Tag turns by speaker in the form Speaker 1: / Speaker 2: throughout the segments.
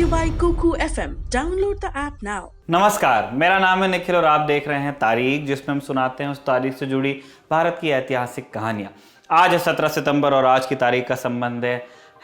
Speaker 1: you by Kuku FM. Download the app now.
Speaker 2: नमस्कार, मेरा नाम है निखिल और आप देख रहे हैं तारीख, जिसमें हम सुनाते हैं उस तारीख से जुड़ी भारत की ऐतिहासिक कहानियां। आज है 17 सितंबर और आज की तारीख का संबंध है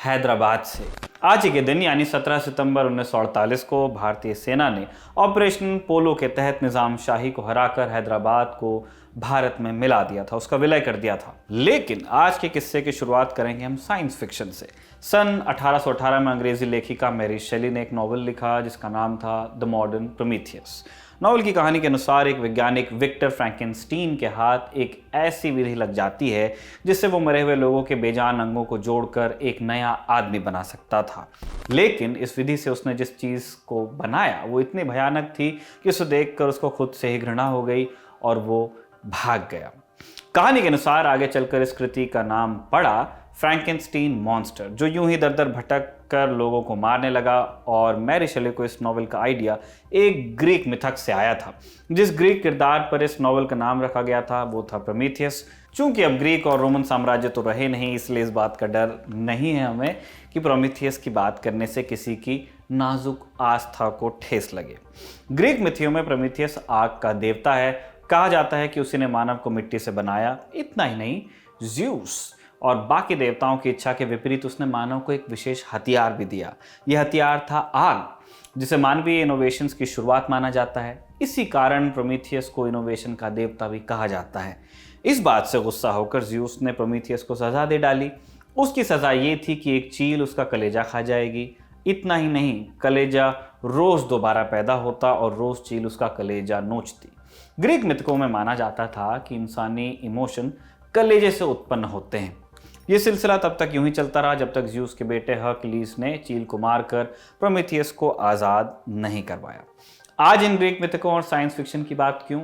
Speaker 2: हैदराबाद से। आज ही के दिन यानी 17 सितंबर 1948 को भारतीय सेना ने ऑपरेशन पोलो के तहत निजाम शाही को हराकर हैदराबाद को भारत में मिला दिया था, उसका विलय कर दिया था। लेकिन आज के किस्से की शुरुआत करेंगे हम साइंस फिक्शन से। सन 1818 में अंग्रेजी लेखिका मैरी शेली ने एक नॉवल लिखा जिसका नाम था द मॉडर्न प्रोमीथियस। नॉवल की कहानी के अनुसार एक वैज्ञानिक विक्टर फ्रैंकेनस्टीन के हाथ एक ऐसी विधि लग जाती है जिससे वो मरे हुए लोगों के बेजान अंगों को जोड़कर एक नया आदमी बना सकता था। लेकिन इस विधि से उसने जिस चीज़ को बनाया वो इतनी भयानक थी कि उसे देखकर उसको खुद से ही घृणा हो गई और वो भाग गया। कहानी के अनुसार आगे चलकर इस कृति का नाम पड़ा फ्रैंकेनस्टीन मॉन्स्टर, जो यूं ही दर दर भटक कर लोगों को मारने लगा। और मैरी शेली को इस नॉवल का आइडिया एक ग्रीक मिथक से आया था। जिस ग्रीक किरदार पर इस नॉवल का नाम रखा गया था वो था प्रोमीथियस। चूंकि अब ग्रीक और रोमन साम्राज्य तो रहे नहीं, इसलिए इस बात का डर नहीं है हमें कि प्रोमीथियस की बात करने से किसी की नाजुक आस्था को ठेस लगे। ग्रीक मिथियों में प्रोमीथियस आग का देवता है। कहा जाता है कि उसी ने मानव को मिट्टी से बनाया। इतना ही नहीं, ज़्यूस और बाकी देवताओं की इच्छा के विपरीत उसने मानव को एक विशेष हथियार भी दिया। यह हथियार था आग, जिसे मानवीय इनोवेशंस की शुरुआत माना जाता है। इसी कारण प्रोमीथियस को इनोवेशन का देवता भी कहा जाता है। इस बात से गुस्सा होकर ज़्यूस ने प्रोमीथियस को सजा दे डाली। उसकी सजा ये थी कि एक चील उसका कलेजा खा जाएगी। इतना ही नहीं, कलेजा रोज दोबारा पैदा होता और रोज चील उसका कलेजा नोचती। ग्रीक मिथकों में माना जाता था कि इंसानी इमोशन कलेजे से उत्पन्न होते हैं। यह सिलसिला तब तक यूं ही चलता रहा जब तक ज़्यूस के बेटे हरक्यूलिस ने चील को मारकर प्रोमीथियस को आज़ाद नहीं करवाया। आज इन ग्रीक मिथकों और साइंस फिक्शन की बात क्यों?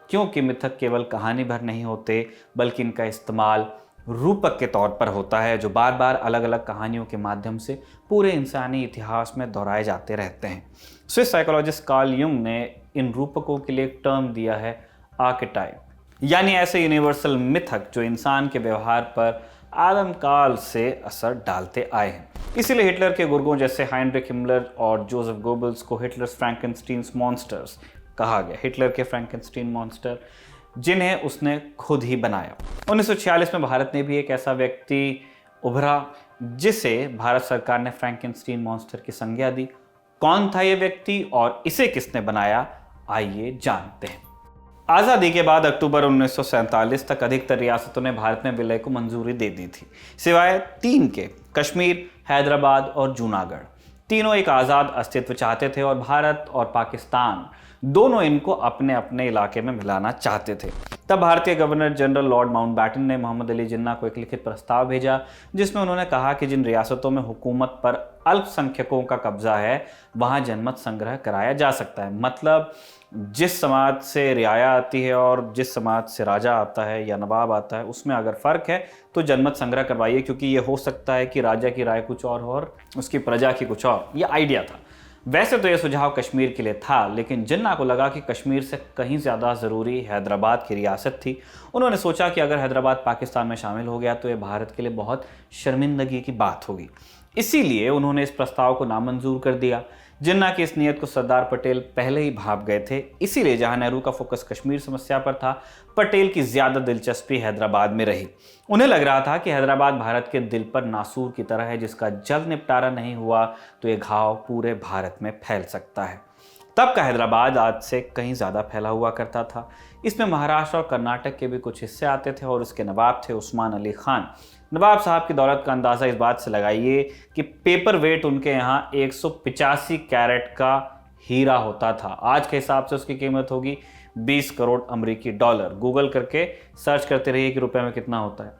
Speaker 2: क्योंकि मिथक केवल कहानी भर नहीं होते, बल्कि इनका इस्तेमाल रूपक के तौर पर होता है, जो बार बार अलग अलग कहानियों के माध्यम से पूरे इंसानी इतिहास में दोहराए जाते रहते हैं। स्विस साइकोलॉजिस्ट कार्ल युंग ने इन रूपकों के लिए एक टर्म दिया है, आर्केटाइप, यानी ऐसे यूनिवर्सल मिथक जो इंसान के व्यवहार पर आदम काल से असर डालते आए हैं। इसीलिए हिटलर के गुर्गों जैसे हाइनरिक हिमलर और जोसेफ गोबल्स को हिटलर्स फ्रैंकेनस्टीन मॉन्स्टर्स कहा गया। हिटलर के फ्रैंकेनस्टीन मॉन्स्टर जिन्हें उसने खुद ही बनाया। 1946 में भारत ने भी एक ऐसा व्यक्ति उभरा जिसे भारत सरकार ने फ्रैंकेनस्टीन मॉन्स्टर की संज्ञा दी। कौन था ये व्यक्ति और इसे किसने बनाया, आइए जानते हैं। आज़ादी के बाद अक्टूबर 1947 तक अधिकतर रियासतों ने भारत में विलय को मंजूरी दे दी थी, सिवाय 3 के, कश्मीर, हैदराबाद और जूनागढ़। तीनों एक आज़ाद अस्तित्व चाहते थे और भारत और पाकिस्तान दोनों इनको अपने अपने इलाके में मिलाना चाहते थे। तब भारतीय गवर्नर जनरल लॉर्ड माउंटबैटन ने मोहम्मद अली जिन्ना को एक लिखित प्रस्ताव भेजा जिसमें उन्होंने कहा कि जिन रियासतों में हुकूमत पर अल्पसंख्यकों का कब्जा है वहां जनमत संग्रह कराया जा सकता है। मतलब जिस समाज से रियाया आती है और जिस समाज से राजा आता है या नवाब आता है उसमें अगर फ़र्क है तो जनमत संग्रह करवाइए, क्योंकि ये हो सकता है कि राजा की राय कुछ और उसकी प्रजा की कुछ और। ये आइडिया था। वैसे तो यह सुझाव कश्मीर के लिए था, लेकिन जिन्ना को लगा कि कश्मीर से कहीं ज़्यादा ज़रूरी हैदराबाद की रियासत थी। उन्होंने सोचा कि अगर हैदराबाद पाकिस्तान में शामिल हो गया तो ये भारत के लिए बहुत शर्मिंदगी की बात होगी। इसीलिए उन्होंने इस प्रस्ताव को नामंजूर कर दिया। जिन्ना की इस नीयत को सरदार पटेल पहले ही भांप गए थे। इसीलिए जहां नेहरू का फोकस कश्मीर समस्या पर था, पटेल की ज़्यादा दिलचस्पी हैदराबाद में रही। उन्हें लग रहा था कि हैदराबाद भारत के दिल पर नासूर की तरह है, जिसका जल्द निपटारा नहीं हुआ तो ये घाव पूरे भारत में फैल सकता है। तब का हैदराबाद आज से कहीं ज़्यादा फैला हुआ करता था। इसमें महाराष्ट्र और कर्नाटक के भी कुछ हिस्से आते थे और इसके नवाब थे उस्मान अली खान। नवाब साहब की दौलत का अंदाज़ा इस बात से लगाइए कि पेपर वेट उनके यहाँ 185 कैरेट का हीरा होता था। आज के हिसाब से उसकी कीमत होगी 20 करोड़ अमेरिकी डॉलर। गूगल करके सर्च करते रहिए कि रुपए में कितना होता है।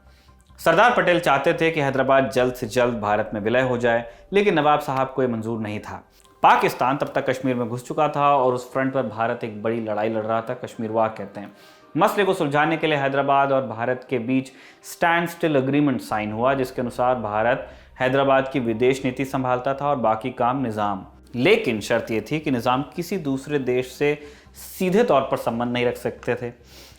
Speaker 2: सरदार पटेल चाहते थे कि हैदराबाद जल्द से जल्द भारत में विलय हो जाए, लेकिन नवाब साहब को यह मंजूर नहीं था। पाकिस्तान तब तक कश्मीर में घुस चुका था और उस फ्रंट पर भारत एक बड़ी लड़ाई लड़ रहा था, कश्मीर वार कहते हैं। मसले को सुलझाने के लिए हैदराबाद और भारत के बीच स्टैंड स्टिल एग्रीमेंट साइन हुआ, जिसके अनुसार भारत हैदराबाद की विदेश नीति संभालता था और बाकी काम निज़ाम। लेकिन शर्त यह थी कि निज़ाम किसी दूसरे देश से सीधे तौर पर संबंध नहीं रख सकते थे।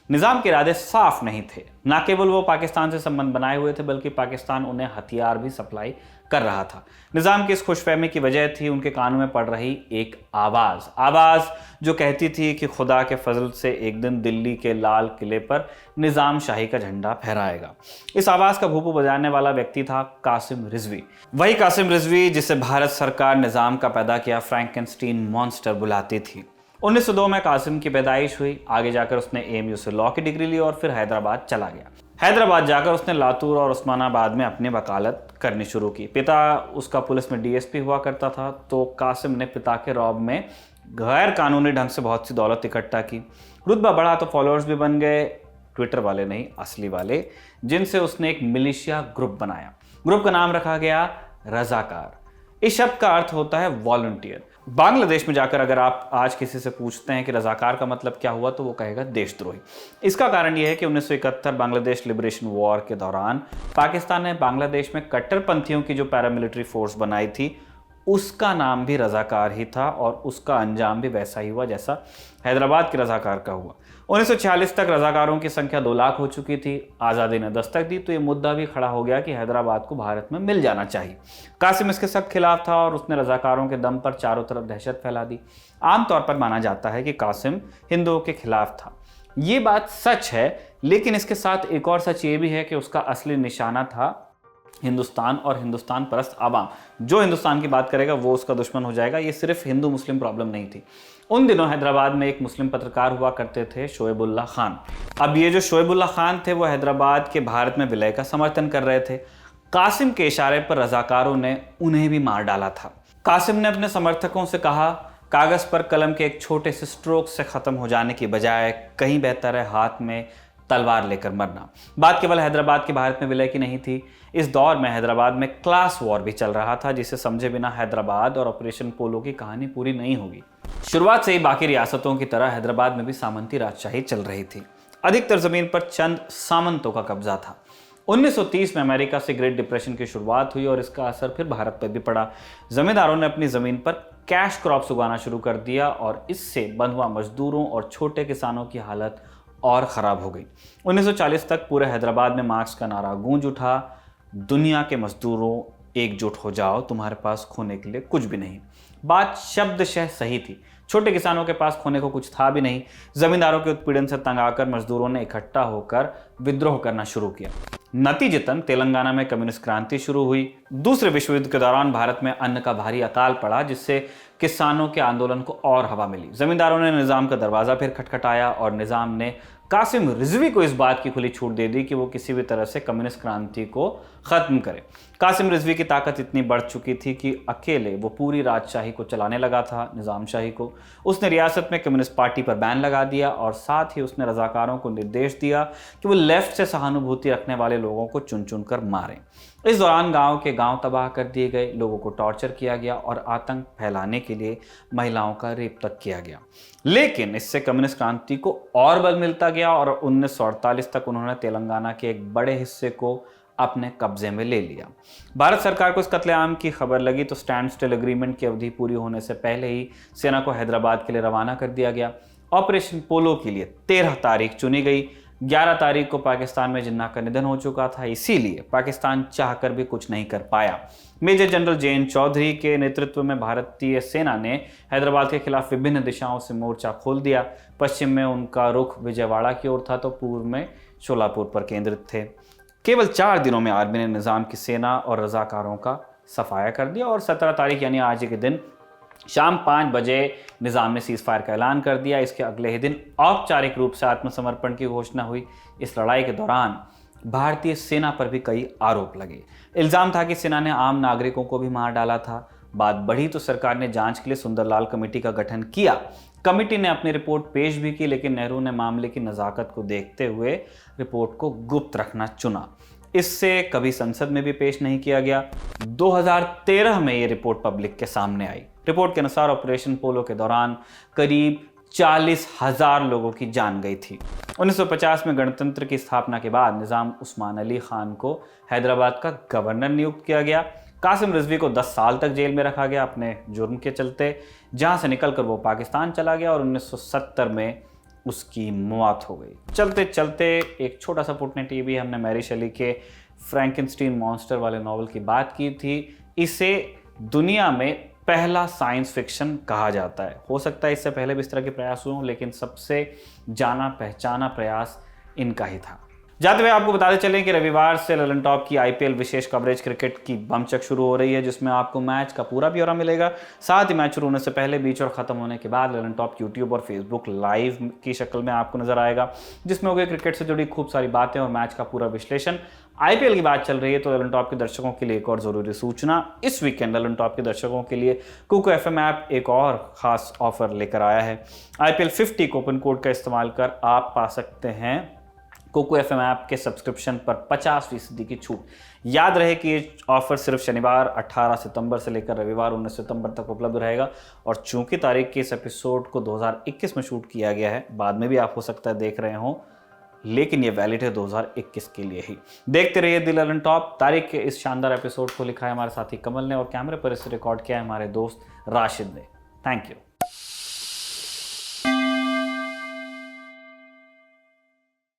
Speaker 2: निजाम के इरादे साफ नहीं थे। न केवल वो पाकिस्तान से संबंध बनाए हुए थे, बल्कि पाकिस्तान उन्हें हथियार भी सप्लाई कर रहा था। निजाम की इस खुशफहमी की वजह थी उनके कानों में पड़ रही एक आवाज जो कहती थी कि खुदा के फजल से एक दिन दिल्ली के लाल किले पर निजाम शाही का झंडा फहराएगा। इस आवाज का भूपू बजाने वाला व्यक्ति था कासिम रिजवी। वही कासिम रिजवी जिसे भारत सरकार निजाम का पैदा किया फ्रैंकेनस्टीन मॉन्स्टर बुलाती थी। 1902 में कासिम की पैदाइश हुई। आगे जाकर उसने एएमयू से लॉ की डिग्री ली और फिर हैदराबाद चला गया। हैदराबाद जाकर उसने लातूर और उस्मानाबाद में अपनी वकालत करनी शुरू की। पिता उसका पुलिस में डीएसपी हुआ करता था, तो कासिम ने पिता के रौब में गैर कानूनी ढंग से बहुत सी दौलत इकट्ठा की। रुतबा बढ़ा तो फॉलोअर्स भी बन गए, ट्विटर वाले नहीं, असली वाले, जिनसे उसने एक मिलिशिया ग्रुप बनाया। ग्रुप का नाम रखा गया रजाकार। इस शब्द का अर्थ होता है वॉलंटियर। बांग्लादेश में जाकर अगर आप आज किसी से पूछते हैं कि रजाकार का मतलब क्या हुआ, तो वो कहेगा देशद्रोही। इसका कारण यह है कि 1971 बांग्लादेश लिबरेशन वॉर के दौरान पाकिस्तान ने बांग्लादेश में कट्टरपंथियों की जो पैरामिलिट्री फोर्स बनाई थी, उसका नाम भी रजाकार ही था और उसका अंजाम भी वैसा ही हुआ जैसा हैदराबाद के रजाकार का हुआ। 1946 तक रजाकारों की संख्या 2 लाख हो चुकी थी। आज़ादी ने दस्तक दी तो ये मुद्दा भी खड़ा हो गया कि हैदराबाद को भारत में मिल जाना चाहिए। कासिम इसके सख्त खिलाफ था और उसने रजाकारों के दम पर चारों तरफ दहशत फैला दी। आमतौर पर माना जाता है कि कासिम हिंदुओं के खिलाफ था। ये बात सच है, लेकिन इसके साथ एक और सच ये भी है कि उसका असली निशाना था हिंदुस्तान और हिंदुस्तान परस्त आवाम। जो हिंदुस्तान की बात करेगा वो उसका दुश्मन हो जाएगा। ये सिर्फ हिंदू मुस्लिम प्रॉब्लम नहीं थी। उन दिनों हैदराबाद में एक मुस्लिम पत्रकार हुआ करते थे, शोएबुल्लाह खान। अब ये जो शोएबुल्लाह खान थे वो हैदराबाद के भारत में विलय का समर्थन कर रहे थे। कासिम के इशारे पर रजाकारों ने उन्हें भी मार डाला था। कासिम ने अपने समर्थकों से कहा, कागज पर कलम के एक छोटे से स्ट्रोक से खत्म हो जाने की बजाय कहीं बेहतर है हाथ में तलवार लेकर मरना। बात केवल हैदराबाद के भारत में विलय की नहीं थी। इस दौर में हैदराबाद में क्लास वॉर भी चल रहा था, जिसे समझे बिना हैदराबाद और ऑपरेशन पोलो की कहानी पूरी नहीं होगी। शुरुआत से ही बाकी रियासतों की तरह हैदराबाद में भी सामंती राजशाही चल रही थी। अधिकतर जमीन पर चंद सामंतों का कब्जा था। 1930 में अमेरिका से ग्रेट डिप्रेशन की शुरुआत हुई और इसका असर फिर भारत पर भी पड़ा। जमींदारों ने अपनी जमीन पर कैश क्रॉप्स उगाना शुरू कर दिया और इससे बंधुआ मजदूरों और छोटे किसानों की हालत और ख़राब हो गई। 1940 तक पूरे हैदराबाद में मार्क्स का नारा गूंज उठा, दुनिया के मजदूरों एकजुट हो जाओ, तुम्हारे पास खोने के लिए कुछ भी नहीं। बात शब्दशः सही थी। छोटे किसानों के पास खोने को कुछ था भी नहीं। जमींदारों के उत्पीड़न से तंग आकर मजदूरों ने इकट्ठा होकर विद्रोह करना शुरू किया। नतीजतन तेलंगाना में कम्युनिस्ट क्रांति शुरू हुई। दूसरे विश्व युद्ध के दौरान भारत में अन्न का भारी अकाल पड़ा, जिससे किसानों के आंदोलन को और हवा मिली। जमींदारों ने निजाम का दरवाजा फिर खटखटाया और निजाम ने कासिम रिजवी को इस बात की खुली छूट दे दी कि वो किसी भी तरह से कम्युनिस्ट क्रांति को खत्म करे। कासिम रिजवी की ताकत इतनी बढ़ चुकी थी कि अकेले वो पूरी राजशाही को चलाने लगा था, निजाम शाही को। उसने रियासत में कम्युनिस्ट पार्टी पर बैन लगा दिया और साथ ही उसने रजाकारों को निर्देश दिया कि वो लेफ्ट से सहानुभूति रखने वाले लोगों को चुन चुन कर मारें। इस दौरान गांव के गांव तबाह कर दिए गए, लोगों को टॉर्चर किया गया और आतंक फैलाने के लिए महिलाओं का रेप तक किया गया। लेकिन इससे कम्युनिस्ट क्रांति को और बल मिलता गया और 1948 तक उन्होंने तेलंगाना के एक बड़े हिस्से को अपने कब्जे में ले लिया। भारत सरकार को इस कत्लेआम की खबर लगी तो स्टैंड स्टिल एग्रीमेंट की अवधि पूरी होने से पहले ही सेना को हैदराबाद के लिए रवाना कर दिया गया। ऑपरेशन पोलो के लिए 13 तारीख चुनी गई। 11 तारीख को पाकिस्तान में जिन्ना का निधन हो चुका था, इसीलिए पाकिस्तान चाहकर भी कुछ नहीं कर पाया। Major general JN. चौधरी के नेतृत्व में भारतीय सेना ने हैदराबाद के खिलाफ विभिन्न दिशाओं से मोर्चा खोल दिया। पश्चिम में उनका रुख विजयवाड़ा की ओर था तो पूर्व में शोलापुर पर केंद्रित थे। केवल 4 दिनों में आर्मी ने निजाम की सेना और रजाकारों का सफाया कर दिया और 17 तारीख यानी आज के दिन शाम 5 बजे निजाम ने सीज फायर का ऐलान कर दिया। इसके अगले ही दिन औपचारिक रूप से आत्मसमर्पण की घोषणा हुई। इस लड़ाई के दौरान भारतीय सेना पर भी कई आरोप लगे। इल्जाम था कि सेना ने आम नागरिकों को भी मार डाला था। बात बढ़ी तो सरकार ने जांच के लिए सुंदरलाल कमेटी का गठन किया। कमेटी ने अपनी रिपोर्ट पेश भी की, लेकिन नेहरू ने मामले की नज़ाकत को देखते हुए रिपोर्ट को गुप्त रखना चुना। इससे कभी संसद में भी पेश नहीं किया गया। 2013 में ये रिपोर्ट पब्लिक के सामने आई। रिपोर्ट के अनुसार ऑपरेशन पोलो के दौरान करीब 40,000 लोगों की जान गई थी। 1950 में गणतंत्र की स्थापना के बाद निजाम उस्मान अली खान को हैदराबाद का गवर्नर नियुक्त किया गया। कासिम रिजवी को 10 साल तक जेल में रखा गया अपने जुर्म के चलते, जहां से निकलकर वो पाकिस्तान चला गया और 1970 में उसकी मौत हो गई। चलते चलते एक छोटा सा पुटने टीवी हमने मैरी शेली के फ्रैंकेनस्टीन मॉन्स्टर वाले नॉवल की बात की थी। इसे दुनिया में पहला साइंस फिक्शन कहा जाता है। हो सकता है इससे पहले भी इस तरह के प्रयास हुए हों, लेकिन सबसे जाना पहचाना प्रयास इनका ही था। जाते हुए आपको बताते चलें कि रविवार से ललन टॉप की आईपीएल विशेष कवरेज क्रिकेट की बमचक शुरू हो रही है, जिसमें आपको मैच का पूरा ब्यौरा मिलेगा। साथ ही मैच शुरू होने से पहले, बीच और खत्म होने के बाद ललन टॉप यूट्यूब और फेसबुक लाइव की शक्ल में आपको नजर आएगा, जिसमें होगी क्रिकेट से जुड़ी खूब सारी बातें और मैच का पूरा विश्लेषण। आईपीएल की बात चल रही है तो ललन टॉप के दर्शकों के लिए एक और जरूरी सूचना। इस वीकेंड ललन टॉप के दर्शकों के लिए कुकू एफएम ऐप एक और खास ऑफर लेकर आया है। आईपीएल 50 कूपन कोड का इस्तेमाल कर आप पा सकते हैं कोको एफएम ऐप के सब्सक्रिप्शन पर 50% की छूट। याद रहे कि ये ऑफर सिर्फ शनिवार 18 सितंबर से लेकर रविवार 19 सितंबर तक उपलब्ध रहेगा, और चूंकि तारीख के इस एपिसोड को 2021 में शूट किया गया है, बाद में भी आप हो सकता है देख रहे हो, लेकिन ये वैलिड है 2021 के लिए ही। देखते रहिए द ललन टॉप। तारीख के इस शानदार एपिसोड को लिखा है हमारे साथी कमल ने और कैमरे पर इसे रिकॉर्ड किया है हमारे दोस्त राशिद ने। Thank you.